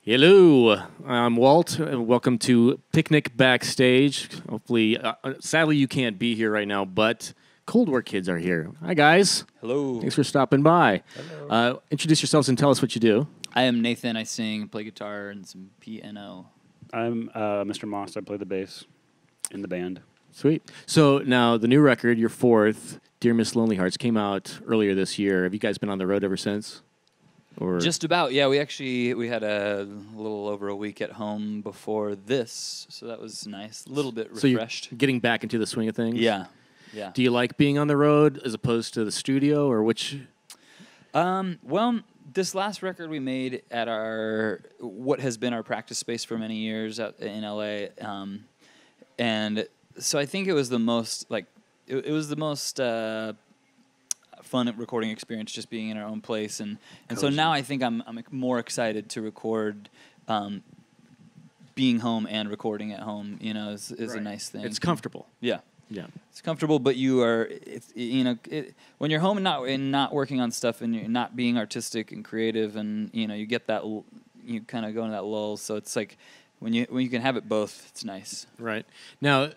Hello, I'm Walt, and welcome to PIQNIQ Backstage. Hopefully, sadly you can't be here right now, but Cold War kids are here. Hi guys. Hello. Thanks for stopping by. Hello. Introduce yourselves and tell us what you do. I am Nathan. I sing, play guitar, and some piano. I'm Mr. Moss. I play the bass in the band. Sweet. So now the new record, your fourth, Dear Miss Lonely Hearts, came out earlier this year. Have you guys been on the road ever since? Or Just about, yeah. We had a little over a week at home before this, so that was nice. A little bit refreshed. So you're getting back into the swing of things? Yeah. Do you like being on the road as opposed to the studio, or which? Well, this last record we made at what has been our practice space for many years out in LA, and so I think it was the most fun recording experience, just being in our own place, and so now I think I'm more excited to record, being home and recording at home. You know, is right. A nice thing. It's comfortable. Yeah, it's comfortable, but when you're home and not working on stuff and you're not being artistic and creative, and you get that you kind of go into that lull. So it's like when you can have it both, it's nice. Right. Now,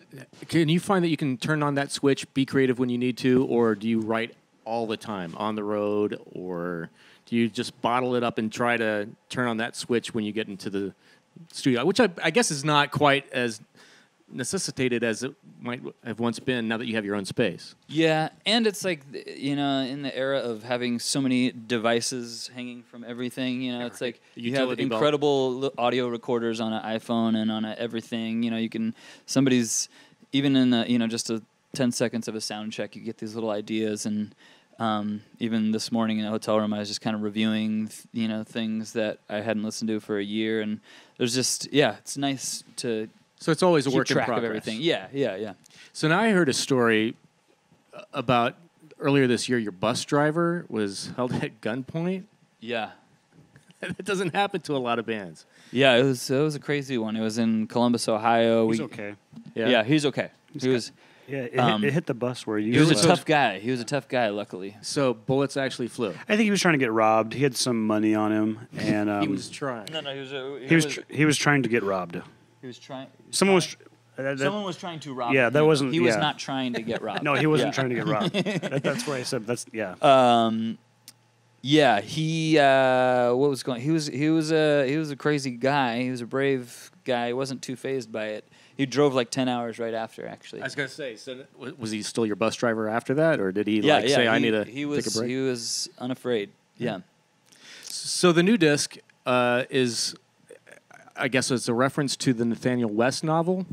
can you find that you can turn on that switch, be creative when you need to, or do you write all the time on the road, or do you just bottle it up and try to turn on that switch when you get into the studio, which I guess is not quite as necessitated as it might have once been now that you have your own space? Yeah, and it's like, in the era of having so many devices hanging from everything, it's like you have incredible audio recorders on an iPhone and on everything. You can, somebody's, even in the, just a 10 seconds of a sound check, you get these little ideas. And even this morning in a hotel room, I was just kind of reviewing, things that I hadn't listened to for a year. And there's just, it's nice to So it's always a work in track progress. of everything. Yeah. So now I heard a story about earlier this year, your bus driver was held at gunpoint. Yeah. That doesn't happen to a lot of bands. Yeah, it was a crazy one. It was in Columbus, Ohio. He's okay. Yeah, he's okay. It hit the bus where you. He was a tough guy. He was a tough guy, luckily. So bullets actually flew. I think he was trying to get robbed. He had some money on him, and he was trying. No, he was trying to get robbed. He was trying. Someone was trying to rob him. Yeah, that wasn't. He was not trying to get robbed. No, he wasn't trying to get robbed. That's why I said that's yeah. Yeah, he what was going? He was a crazy guy. He was a brave guy. He wasn't too fazed by it. He drove like 10 hours right after, actually. I was gonna say, so was he still your bus driver after that, or did he say, "I need to take a break"? He was unafraid. Yeah. So the new disc is, I guess, it's a reference to the Nathaniel West novel,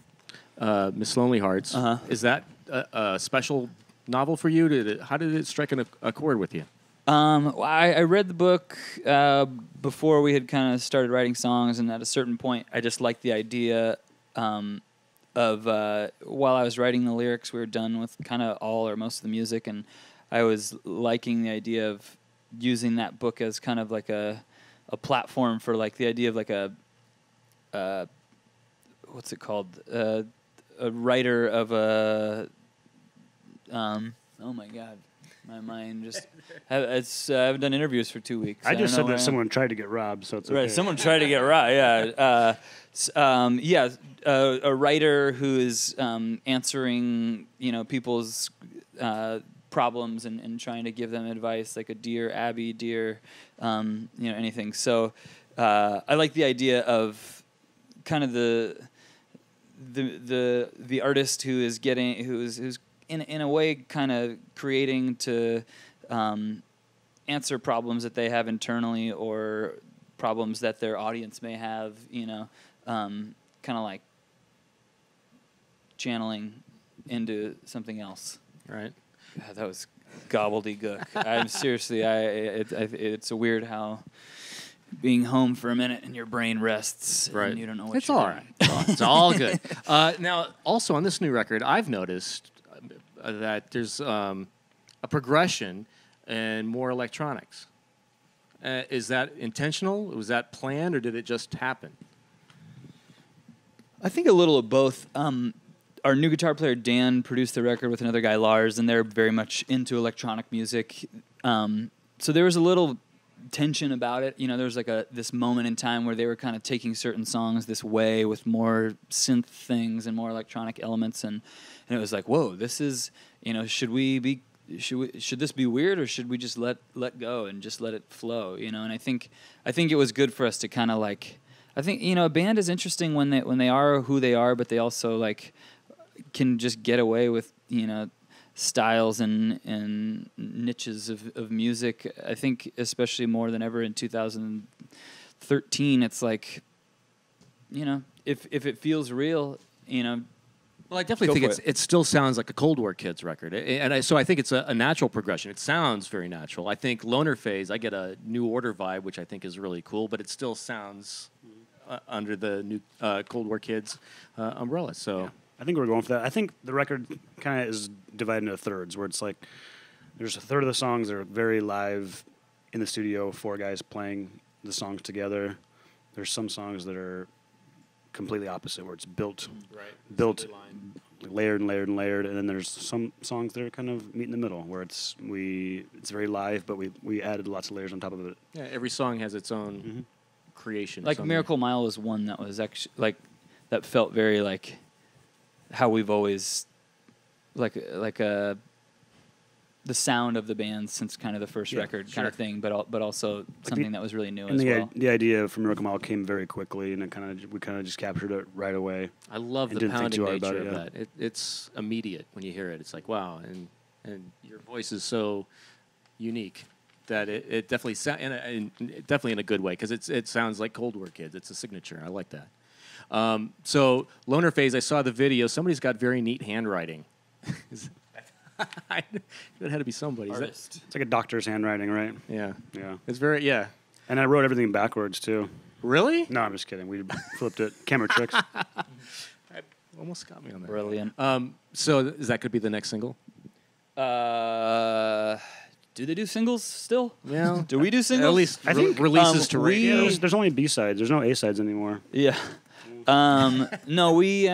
Miss Lonely Hearts. Uh-huh. Is that a special novel for you? How did it strike a chord with you? I read the book before we had kind of started writing songs, and at a certain point, I just liked the idea of while I was writing the lyrics, we were done with kind of all or most of the music, and I was liking the idea of using that book as kind of like a platform for like the idea of like a what's it called? A writer of a oh my God. My mind just... I haven't done interviews for 2 weeks. I just said that someone tried to get robbed, so it's okay. Right, someone tried to get robbed, yeah. A writer who is answering, people's problems and trying to give them advice, like a Dear Abby, Dear, anything. So I like the idea of kind of the artist who's in a way kind of creating to answer problems that they have internally or problems that their audience may have, kind of like channeling into something else. Right. God, that was gobbledygook. I'm seriously, it's a weird how being home for a minute and your brain rests, right? And you don't know what it's you're all doing. right. It's all good. Now, also on this new record, I've noticed that there's a progression and more electronics. Is that intentional? Was that planned, or did it just happen? I think a little of both. Our new guitar player, Dan, produced the record with another guy, Lars, and they're very much into electronic music. So there was a little tension about it. You know, there was like this moment in time where they were kind of taking certain songs this way with more synth things and more electronic elements, and it was like, whoa, this is, you know, should this be weird, or should we just let go and just let it flow, you know? And I think it was good for us to kind of like, I think, you know, a band is interesting when they are who they are, but they also like can just get away with, you know, styles and niches of music. I think especially more than ever in 2013, it's like, you know, if it feels real, you know. Well, I definitely think it still sounds like a Cold War Kids record, so I think it's a natural progression. It sounds very natural. I think Loner Phase, I get a New Order vibe, which I think is really cool, but it still sounds under the new Cold War Kids umbrella. So. Yeah. I think we're going for that. I think the record kind of is divided into thirds, where it's like there's a third of the songs that are very live in the studio, 4 guys playing the songs together. There's some songs that are completely opposite, where it's built layered and layered and layered, and then there's some songs that are kind of meet in the middle, where it's very live, but we added lots of layers on top of it. Yeah, every song has its own creation. Like Miracle Mile was one that was actually like that felt very like how we've always the sound of the band since kind of the first record kind of thing, but also something that was really new as well. The idea for Miracle Mile came very quickly, and we kind of just captured it right away. I love the pounding nature of that. It's immediate when you hear it. It's like, wow, and your voice is so unique that it definitely definitely in a good way, because it sounds like Cold War Kids. It's a signature. I like that. So Loner Phase, I saw the video. Somebody's got very neat handwriting. It had to be somebody. Artist. It's like a doctor's handwriting, right? Yeah. Yeah. It's very, yeah. And I wrote everything backwards, too. Really? No, I'm just kidding. We flipped it. Camera tricks. Almost got me on that. Brilliant. So is that could be the next single? Do they do singles still? Yeah. Do we do singles? At least I think releases to radio. There's only B-sides. There's no A-sides anymore. Yeah. No, we.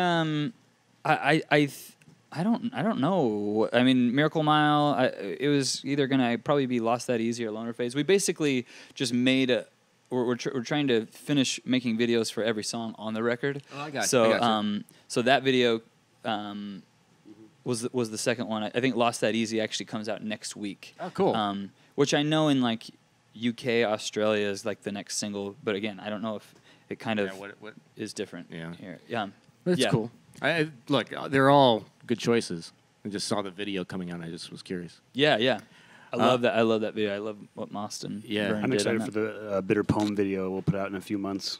I don't know. I mean, Miracle Mile. It was either gonna probably be Lost That Easy or Loner Phase. We basically just made a. We're trying to finish making videos for every song on the record. Oh, I got you. So so that video was the second one. I think Lost That Easy actually comes out next week. Oh, cool. Which I know in like UK, Australia is like the next single, but again, I don't know if it kind of what is different. Yeah. Here. Yeah. That's cool. Look, they're all good choices. I just saw the video coming out. I just was curious. Yeah. I love that. I love that video. I love what Mostyn. Yeah, Vern I'm did excited for the Bitter Poem video we'll put out in a few months.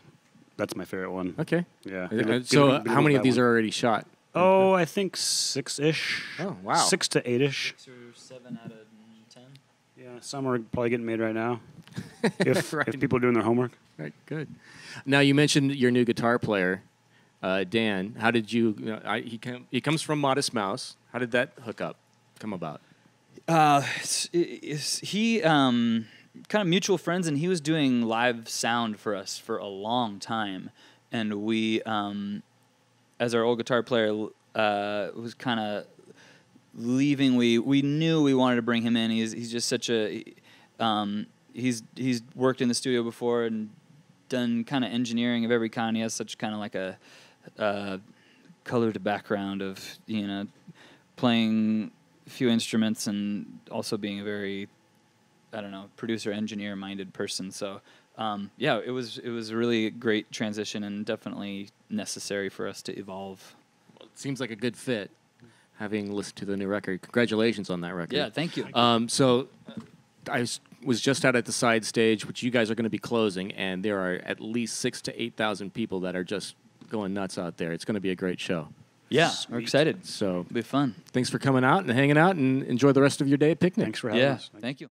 That's my favorite one. Okay. Yeah. So how many of these are already shot? Oh, I think 6-ish. Oh, wow. 6 to 8-ish. 6 or 7 out of 10. Yeah, some are probably getting made right now. If people are doing their homework. Right, good. Now, you mentioned your new guitar player, Dan. How did he comes from Modest Mouse. How did that hookup come about? He kind of mutual friends, and he was doing live sound for us for a long time, and we, as our old guitar player was kind of leaving, we knew we wanted to bring him in. He's just such a he's worked in the studio before and done kind of engineering of every kind. He has such kind of like a colored background of playing a few instruments and also being a very, I don't know, producer, engineer minded person. So it was a really great transition and definitely necessary for us to evolve. Well, it seems like a good fit, having listened to the new record. Congratulations on that record. Yeah, thank you. So I was just out at the side stage, which you guys are going to be closing, and there are at least 6,000 to 8,000 people that are just going nuts out there. It's going to be a great show. Yeah, Sweet. we're excited. So it'll be fun. Thanks for coming out and hanging out, and enjoy the rest of your day at PIQNIQ. Thanks for having us. Thank you.